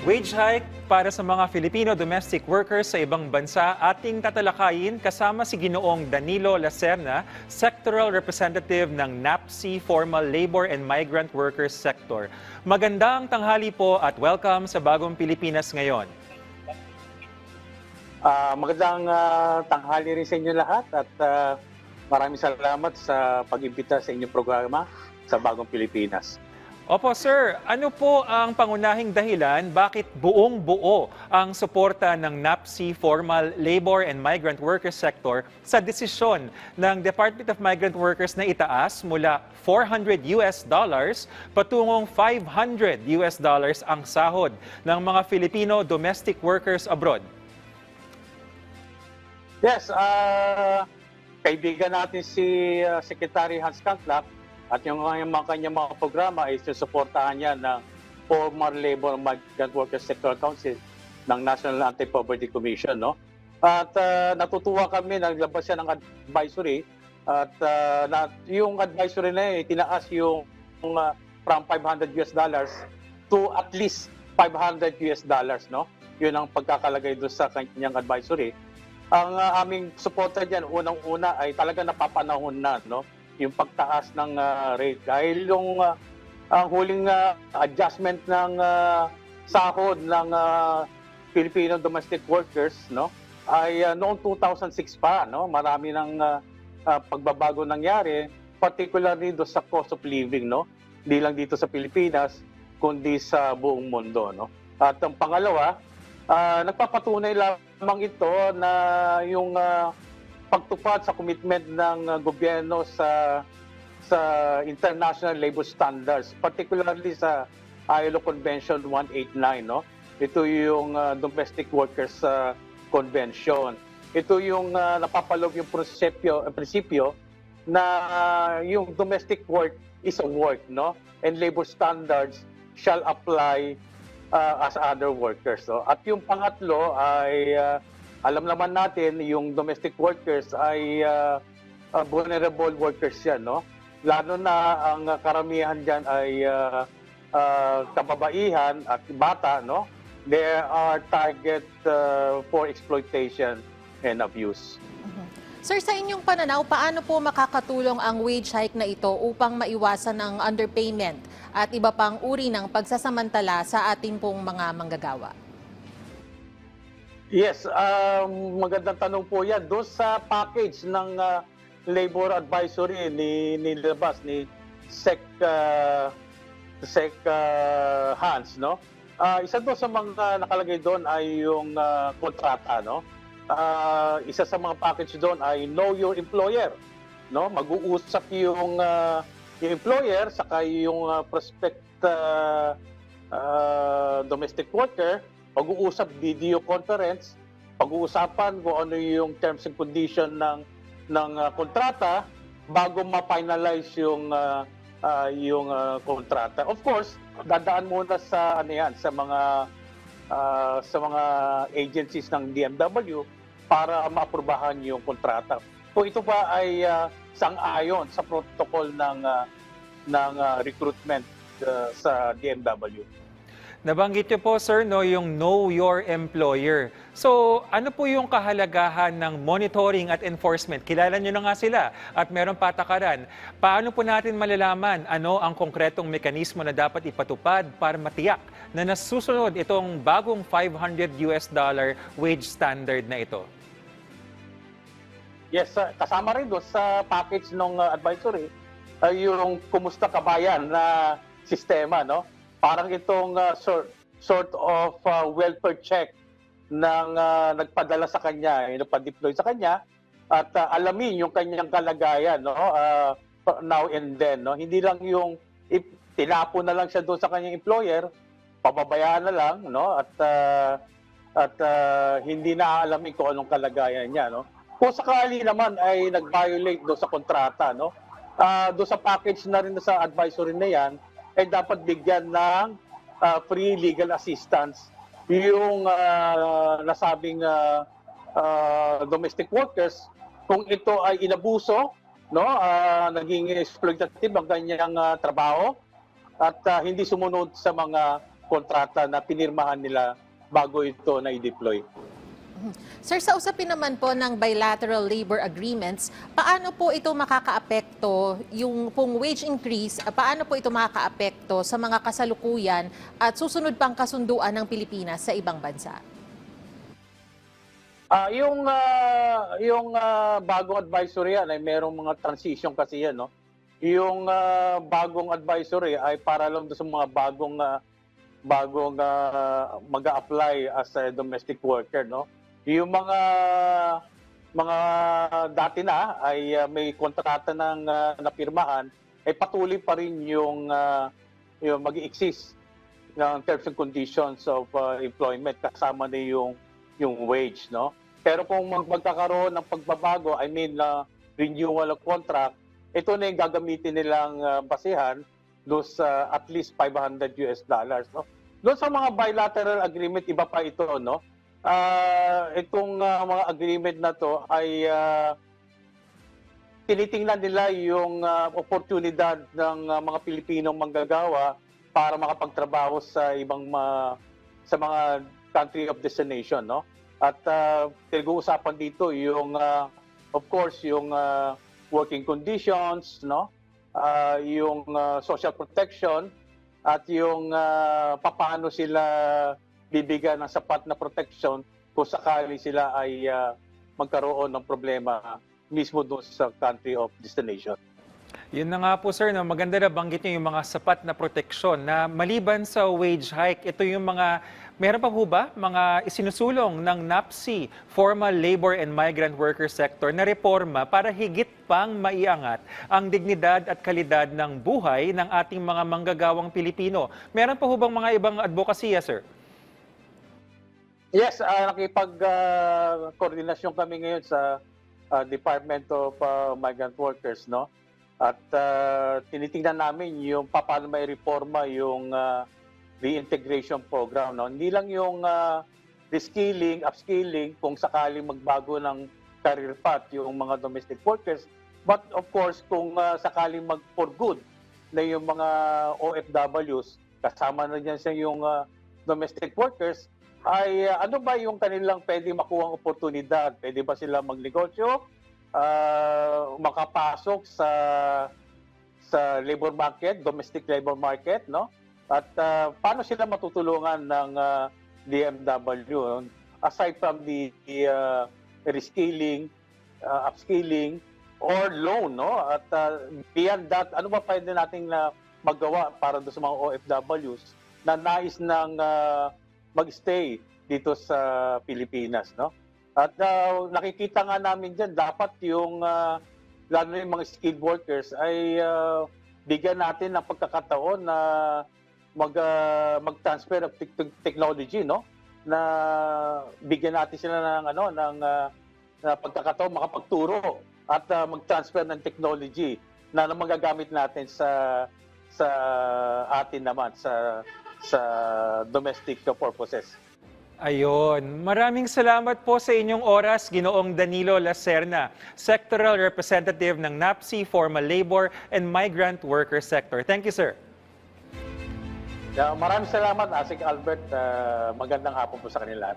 Wage hike para sa mga Filipino domestic workers sa ibang bansa ating tatalakayin kasama si Ginoong Danilo Lacerna, Sectoral Representative ng NAPSI Formal Labor and Migrant Workers Sector. Magandang tanghali po at welcome sa Bagong Pilipinas Ngayon. Magandang tanghali rin sa inyo lahat at maraming salamat sa pag-imbita sa inyong programa sa Bagong Pilipinas. Opo sir, ano po ang pangunahing dahilan bakit buong-buo ang suporta ng NAPSI Formal Labor and Migrant Workers Sector sa desisyon ng Department of Migrant Workers na itaas mula $400 patungong $500 ang sahod ng mga Filipino domestic workers abroad? Yes, kaibigan natin si Secretary Hans Kanklak at yung kanyang mga programa ay susuportahan niya ng Formal Labor and Migrant Workers Sectoral Council ng National Anti-Poverty Commission. No? At natutuwa kami na naglabas siya ng advisory at yung advisory na yun, tinaas yung from $500 to at least $500. No? Yun ang pagkakalagay doon sa kanyang advisory. Ang aming suporta dyan, unang-una ay talaga napapanahon na, no? Yung pagtaas ng rate. Dahil yung ang huling adjustment ng sahod ng Filipino domestic workers, no? Ay noong 2006 pa, no? Marami ng pagbabago nangyari, particularly do sa cost of living, no? Hindi lang dito sa Pilipinas, kundi sa buong mundo, no? At ang pangalawa, nagpapatunay lamang ito na yung pagtupad sa commitment ng gobyerno sa international labor standards, particularly sa ILO Convention 189, no? Ito yung domestic workers convention. Ito yung napapaloob yung prinsipyo na yung domestic work is a work, no? And labor standards shall apply as other workers. So. At yung pangatlo ay alam naman natin yung domestic workers ay vulnerable workers yan, no? Lalo na ang karamihan diyan ay kababaihan at bata, no? They are target for exploitation and abuse. Sir, sa inyong pananaw, paano po makakatulong ang wage hike na ito upang maiwasan ang underpayment at iba pang uri ng pagsasamantala sa ating pong mga manggagawa? Yes, magandang tanong po yan. Doon sa package ng labor advisory nilabas ni Sec Hans, no? Isa doon sa mga nakalagay doon ay yung kontrata, no? Isa sa mga package doon ay know your employer, no? Mag-uusap yung employer saka yung prospect domestic worker. Pag-uusap video conference, pag-uusapan kung ano yung terms and condition ng kontrata bago ma-finalize yung kontrata. Of course, dadaan muna sa mga agencies ng DMW para maaprubahan yung kontrata. Kung ito pa ay sang-ayon sa protocol ng recruitment sa DMW. Nabanggit niyo po sir no, yung know your employer. So ano po yung kahalagahan ng monitoring at enforcement? Kilala niyo na nga sila at meron patakaran. Paano po natin malalaman ano ang konkretong mekanismo na dapat ipatupad para matiyak na nasusunod itong bagong $500 wage standard na ito? Yes, kasama rin doon sa package ng advisory yung Kumusta Kabayan na sistema, no? Parang itong sort of welfare check ng nagpadala sa kanya, nagpa-deploy sa kanya at alamin yung kanyang kalagayan, no? Now and then, no? Hindi lang yung tinapo na lang siya doon sa kanyang employer, pababayaan na lang, no? At hindi na alamin kung anong kalagayan niya, no? Kung sakali naman ay nag-violate doon sa kontrata, no? Doon sa package na rin sa advisory na yan, ay dapat bigyan ng free legal assistance yung nasabing domestic workers kung ito ay inabuso, no, naging exploitative ang kanyang trabaho at hindi sumunod sa mga kontrata na pinirmahan nila bago ito na i-deploy. Sir, sa usapin naman po ng bilateral labor agreements, paano po ito makakaapekto, yung pong wage increase, paano po ito makakaapekto sa mga kasalukuyan at susunod pang kasunduan ng Pilipinas sa ibang bansa? Yung bagong advisory yan ay merong mga transition kasi yan, no? Yung bagong advisory ay para lang sa mga bagong mag-a-apply as a domestic worker, no? Yung mga dati na ay may kontrata ng napirmahan, ay patuloy pa rin yung mag-i-exist ng terms and conditions of employment kasama na yung wage, no? Pero kung magkakaroon ng pagbabago, I mean renewal of contract, ito na yung gagamitin nilang basihan doon sa at least $500, no? Doon sa mga bilateral agreement, iba pa ito, no? Itong mga agreement na to ay tinitingnan nila yung oportunidad ng mga Pilipinong manggagawa para makapagtrabaho sa sa mga country of destination, no? At pinag-uusapan dito yung of course yung working conditions, no? Yung social protection at yung papaano sila bibigyan ng sapat na protection kung sakali sila ay magkaroon ng problema mismo doon sa country of destination. Yun na nga po sir, no? Maganda na banggit niyo yung mga sapat na proteksyon na maliban sa wage hike, ito yung meron pa po ba mga isinusulong ng NAPSI, Formal Labor and Migrant Worker Sector na reforma para higit pang maiangat ang dignidad at kalidad ng buhay ng ating mga manggagawang Pilipino. Meron pa po bang mga ibang advokasya, sir? Yes, nakipag-koordinasyon kami ngayon sa Department of Migrant Workers, no? At tinitingnan namin yung paano may reforma yung reintegration program, no? Hindi lang yung reskilling, upskilling kung sakaling magbago ng career path yung mga domestic workers, but of course kung sakaling for good na yung mga OFWs, kasama na dyan sa yung domestic workers, ay ano ba yung kanilang pwede makuhang oportunidad? Pwede ba sila magnegosyo? Makapasok sa labor market, domestic labor market, no? At paano sila matutulungan ng DMW aside from the reskilling, upskilling or loan, no? At beyond that, ano ba pwede nating magawa para do sa mga OFWs na nais ng mag-stay dito sa Pilipinas, no? At nakikita nga namin diyan dapat yung lalo na yung mga skilled workers ay bigyan natin ng pagkakataon na mag-transfer of technology, no? Na bigyan natin sila ng pagkakataon makapagturo at mag-transfer ng technology na magagamit natin sa atin naman sa domestic purposes. Ayun. Maraming salamat po sa inyong oras, Ginoong Danilo Lacerna, Sectoral Representative ng NAPSI, Formal Labor and Migrant Worker Sector. Thank you, sir. Maraming salamat, Asik Albert. Magandang hapon po sa kanila.